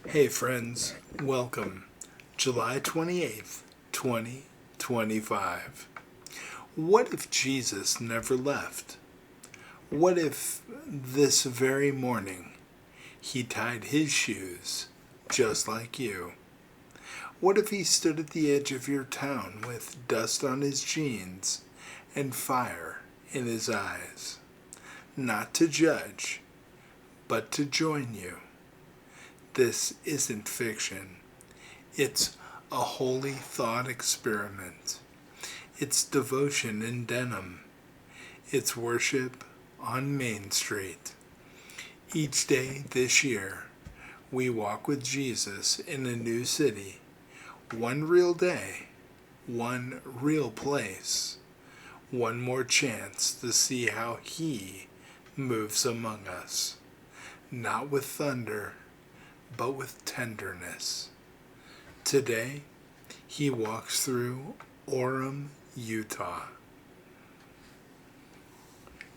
Hey friends, welcome. July 28th, 2025. What if Jesus never left? What if this very morning he tied his shoes just like you? What if he stood at the edge of your town with dust on his jeans and fire in his eyes? Not to judge, but to join you. This isn't fiction. It's a holy thought experiment. It's devotion in denim. It's worship on Main Street. Each day this year, we walk with Jesus in a new city. One real day, one real place, one more chance to see how He moves among us. Not with thunder, but with tenderness. Today, He walks through Orem, Utah.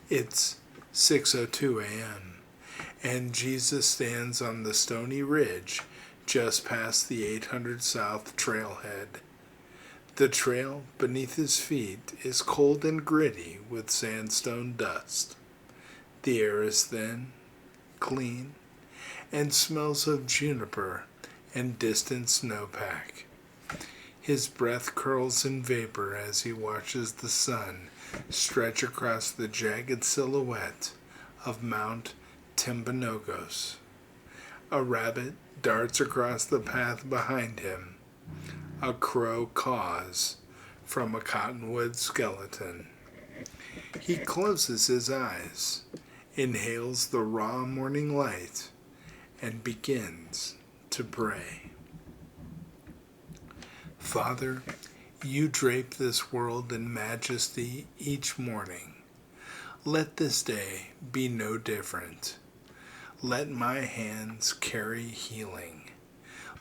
It's 6:02 a.m., and Jesus stands on the stony ridge just past the 800 South trailhead. The trail beneath his feet is cold and gritty with sandstone dust. The air is thin, clean, and smells of juniper and distant snowpack. His breath curls in vapor as he watches the sun stretch across the jagged silhouette of Mount Timpanogos. A rabbit darts across the path behind him. A crow caws from a cottonwood skeleton. He closes his eyes, inhales the raw morning light, and begins to pray. Father, you drape this world in majesty each morning. Let this day be no different. Let my hands carry healing.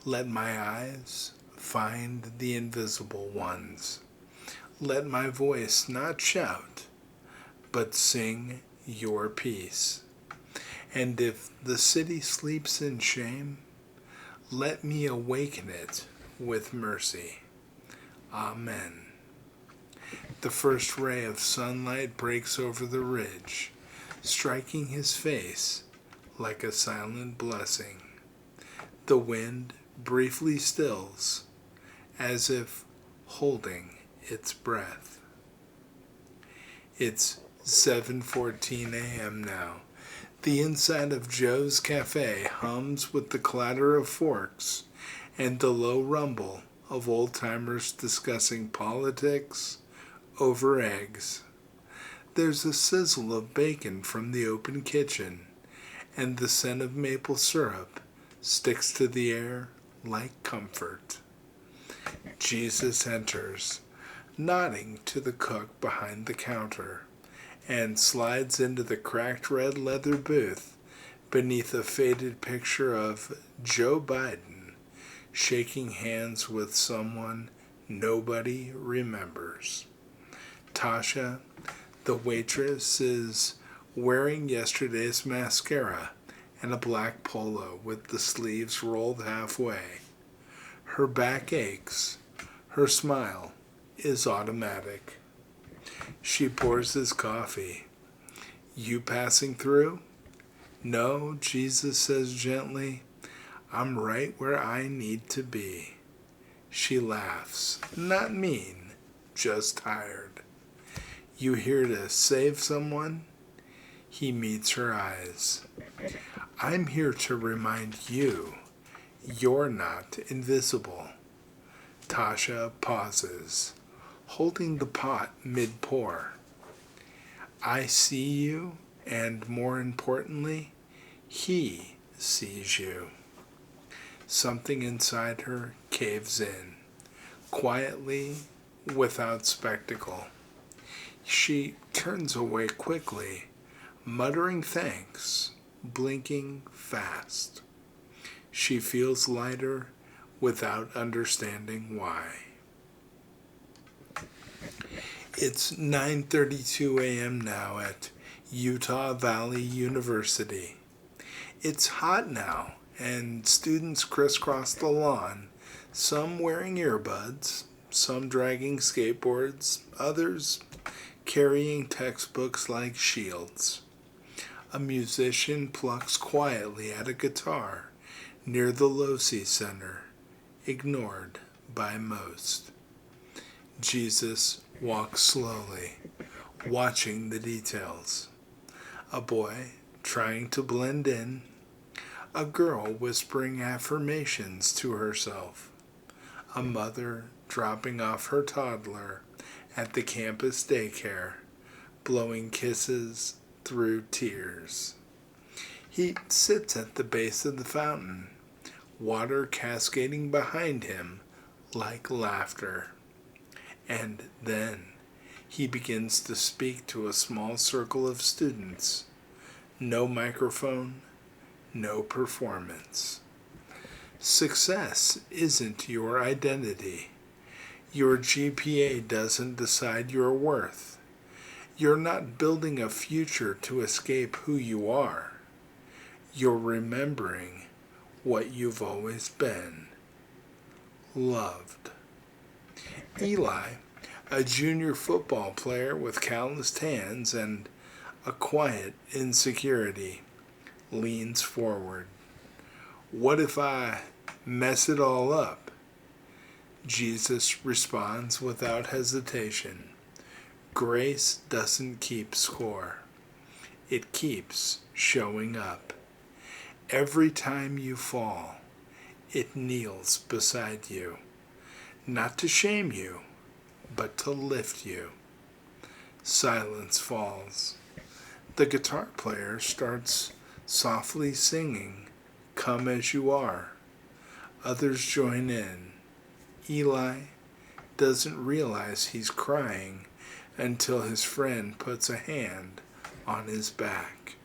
Let my eyes find the invisible ones. Let my voice not shout, but sing your peace. And if the city sleeps in shame, let me awaken it with mercy. Amen. The first ray of sunlight breaks over the ridge, striking his face like a silent blessing. The wind briefly stills, as if holding its breath. It's 7:14 a.m. now. The inside of Joe's Café hums with the clatter of forks and the low rumble of old-timers discussing politics over eggs. There's a sizzle of bacon from the open kitchen, and the scent of maple syrup sticks to the air like comfort. Jesus enters, nodding to the cook behind the counter, and slides into the cracked red leather booth beneath a faded picture of Joe Biden shaking hands with someone nobody remembers. Tasha, the waitress, is wearing yesterday's mascara and a black polo with the sleeves rolled halfway. Her back aches. Her smile is automatic. She pours his coffee. You passing through? No, Jesus says gently. I'm right where I need to be. She laughs. Not mean, just tired. You here to save someone? He meets her eyes. I'm here to remind you, you're not invisible. Tasha pauses, holding the pot mid-pour. I see you, and more importantly, he sees you. Something inside her caves in, quietly, without spectacle. She turns away quickly, muttering thanks, blinking fast. She feels lighter without understanding why. It's 9:32 a.m. now at Utah Valley University. It's hot now, and students crisscross the lawn, some wearing earbuds, some dragging skateboards, others carrying textbooks like shields. A musician plucks quietly at a guitar near the Losi Center, ignored by most. Jesus walks slowly, watching the details. A boy trying to blend in, a girl whispering affirmations to herself, a mother dropping off her toddler at the campus daycare, blowing kisses through tears. He sits at the base of the fountain, water cascading behind him like laughter. And then he begins to speak to a small circle of students. No microphone, no performance. Success isn't your identity. Your GPA doesn't decide your worth. You're not building a future to escape who you are. You're remembering what you've always been. Loved. Eli, a junior football player with calloused hands and a quiet insecurity, leans forward. What if I mess it all up? Jesus responds without hesitation. Grace doesn't keep score. It keeps showing up. Every time you fall, it kneels beside you, not to shame you, but to lift you. Silence falls. The guitar player starts softly singing, "Come as you are." Others join in. Eli doesn't realize he's crying until his friend puts a hand on his back.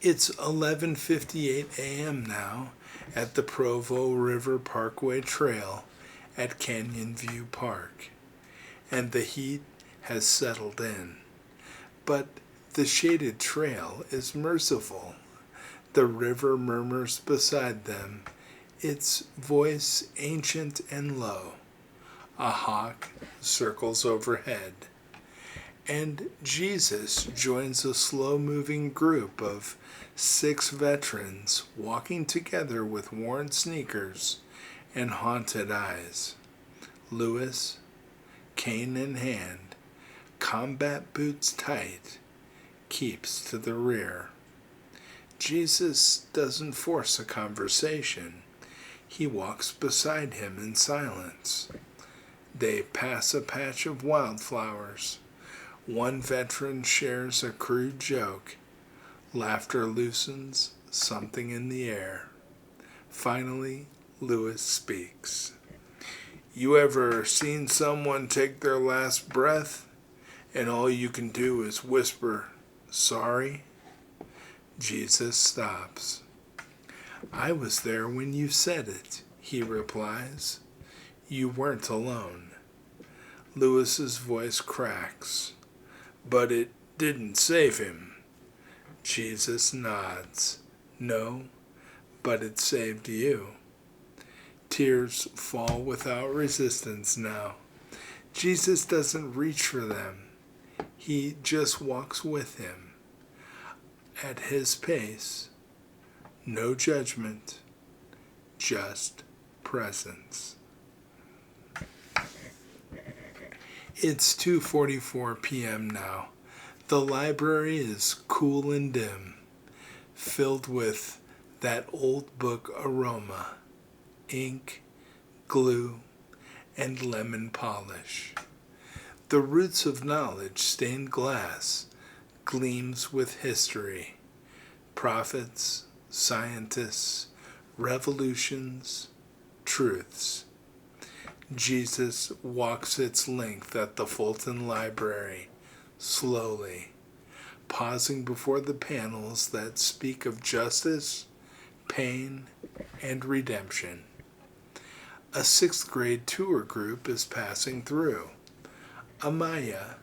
It's 11:58 a.m. now at the Provo River Parkway Trail at Canyon View Park, and the heat has settled in. But the shaded trail is merciful. The river murmurs beside them, its voice ancient and low. A hawk circles overhead. And Jesus joins a slow-moving group of 6 veterans walking together with worn sneakers and haunted eyes. Lewis, cane in hand, combat boots tight, keeps to the rear. Jesus doesn't force a conversation. He walks beside him in silence. They pass a patch of wildflowers. One veteran shares a crude joke. Laughter loosens something in the air. Finally, Lewis speaks. You ever seen someone take their last breath and all you can do is whisper, "Sorry"? Jesus stops. I was there when you said it, he replies. You weren't alone. Lewis's voice cracks. But it didn't save him. Jesus nods. No, but it saved you. Tears fall without resistance now. Jesus doesn't reach for them. He just walks with him. At his pace, no judgment, just presence. It's 2:44 p.m. now. The library is cool and dim, filled with that old book aroma, ink, glue, and lemon polish. The roots of knowledge stained glass gleams with history, prophets, scientists, revolutions, truths. Jesus walks its length at the Fulton Library, slowly, pausing before the panels that speak of justice, pain, and redemption. A 6th grade tour group is passing through. Amaya,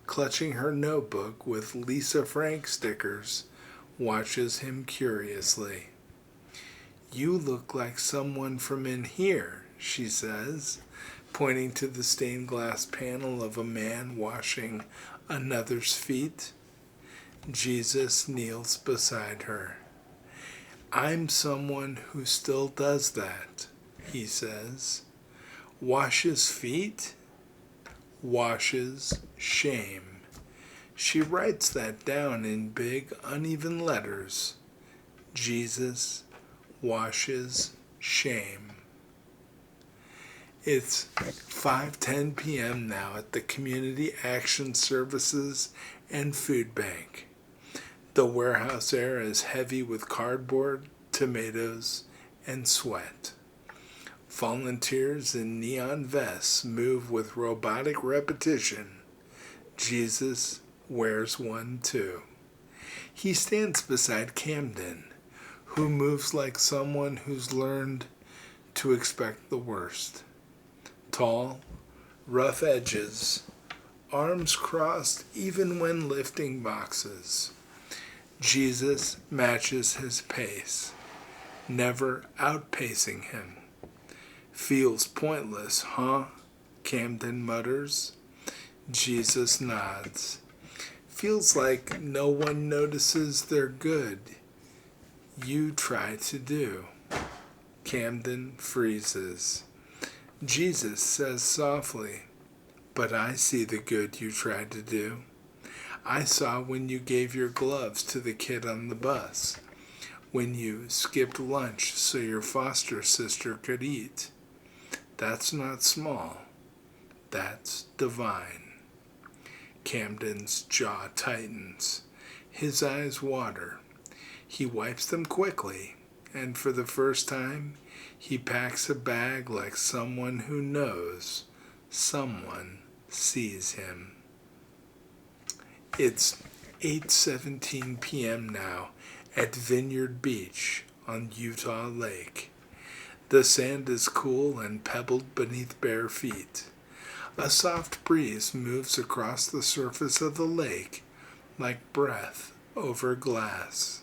clutching her notebook with Lisa Frank stickers, watches him curiously. "You look like someone from in here," she says, pointing to the stained glass panel of a man washing another's feet. Jesus kneels beside her. "I'm someone who still does that," he says. "Washes feet?" "Washes shame." She writes that down in big, uneven letters. Jesus washes shame. It's 5:10 p.m. now at the Community Action Services and Food Bank. The warehouse air is heavy with cardboard, tomatoes, and sweat. Volunteers in neon vests move with robotic repetition. Jesus wears one too. He stands beside Camden, who moves like someone who's learned to expect the worst. Tall, rough edges, arms crossed even when lifting boxes. Jesus matches his pace, never outpacing him. "Feels pointless, huh?" Camden mutters. Jesus nods. "Feels like no one notices they're good. You try to do." Camden freezes. Jesus says softly, "But I see the good you tried to do. I saw when you gave your gloves to the kid on the bus, when you skipped lunch so your foster sister could eat. That's not small. That's divine." Camden's jaw tightens. His eyes water. He wipes them quickly, and for the first time, he packs a bag like someone who knows someone sees him. It's 8:17 p.m. now at Vineyard Beach on Utah Lake. The sand is cool and pebbled beneath bare feet. A soft breeze moves across the surface of the lake like breath over glass.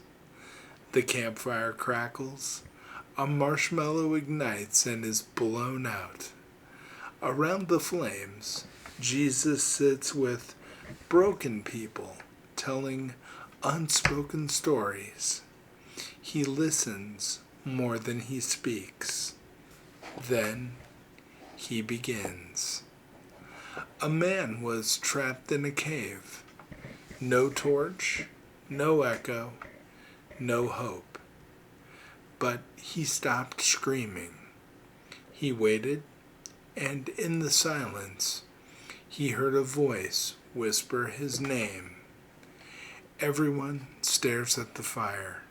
The campfire crackles. A marshmallow ignites and is blown out. Around the flames, Jesus sits with broken people telling unspoken stories. He listens more than he speaks. Then he begins. A man was trapped in a cave. No torch, no echo, no hope. But he stopped screaming. He waited, and in the silence, he heard a voice whisper his name. Everyone stares at the fire.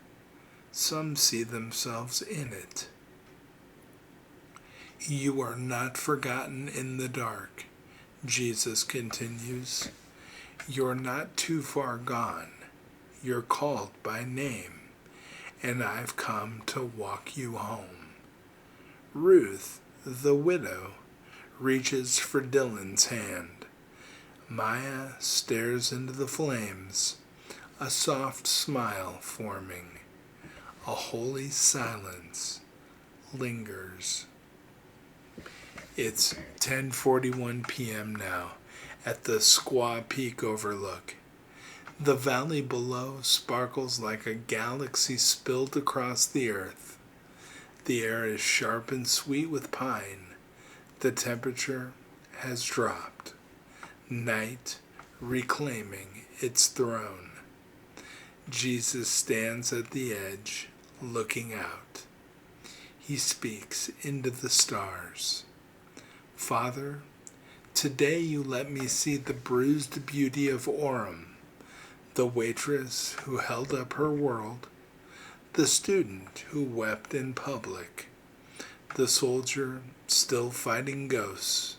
Some see themselves in it. "You are not forgotten in the dark," Jesus continues. "You're not too far gone. You're called by name, and I've come to walk you home." Ruth, the widow, reaches for Dylan's hand. Maya stares into the flames, a soft smile forming. A holy silence lingers. It's 10:41 p.m. now at the Squa Peak Overlook. The valley below sparkles like a galaxy spilled across the earth. The air is sharp and sweet with pine. The temperature has dropped. Night reclaiming its throne. Jesus stands at the edge, looking out. He speaks into the stars. "Father, today you let me see the bruised beauty of Orem, the waitress who held up her world, the student who wept in public, the soldier still fighting ghosts,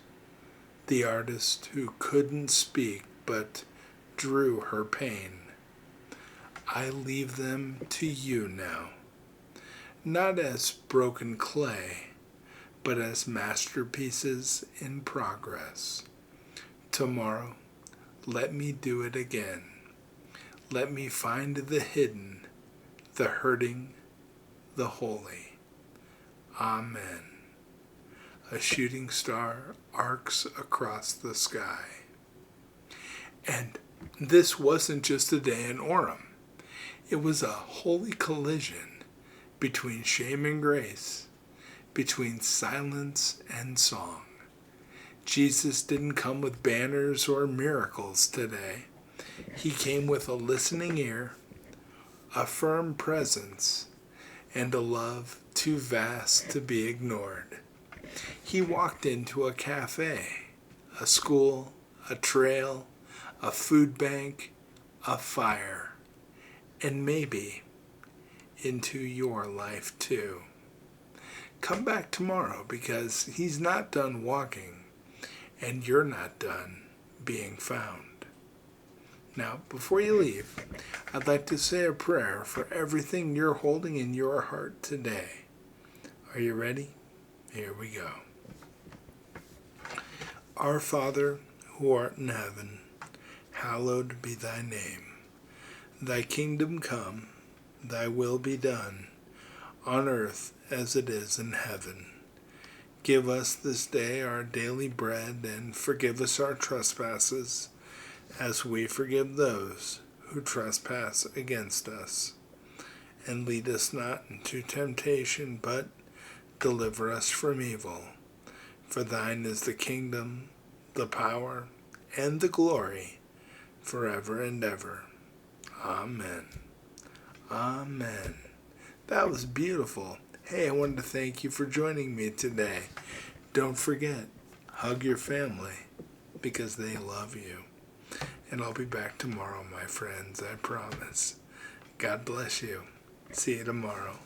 the artist who couldn't speak but drew her pain. I leave them to you now, not as broken clay, but as masterpieces in progress. Tomorrow, let me do it again. Let me find the hidden, the hurting, the holy. Amen. A shooting star arcs across the sky. And this wasn't just a day in Orem. It was a holy collision between shame and grace, between silence and song. Jesus didn't come with banners or miracles today. He came with a listening ear, a firm presence, and a love too vast to be ignored. He walked into a cafe, a school, a trail, a food bank, a fire, and maybe into your life too. Come back tomorrow because he's not done walking and you're not done being found. Now, before you leave, I'd like to say a prayer for everything you're holding in your heart today. Are you ready? Here we go. Our Father, who art in heaven, hallowed be thy name. Thy kingdom come, thy will be done, on earth as it is in heaven. Give us this day our daily bread, and forgive us our trespasses, as we forgive those who trespass against us. And lead us not into temptation, but deliver us from evil. For thine is the kingdom, the power, and the glory, forever and ever. Amen. Amen. That was beautiful. Hey, I wanted to thank you for joining me today. Don't forget, hug your family because they love you. And I'll be back tomorrow, my friends, I promise. God bless you. See you tomorrow.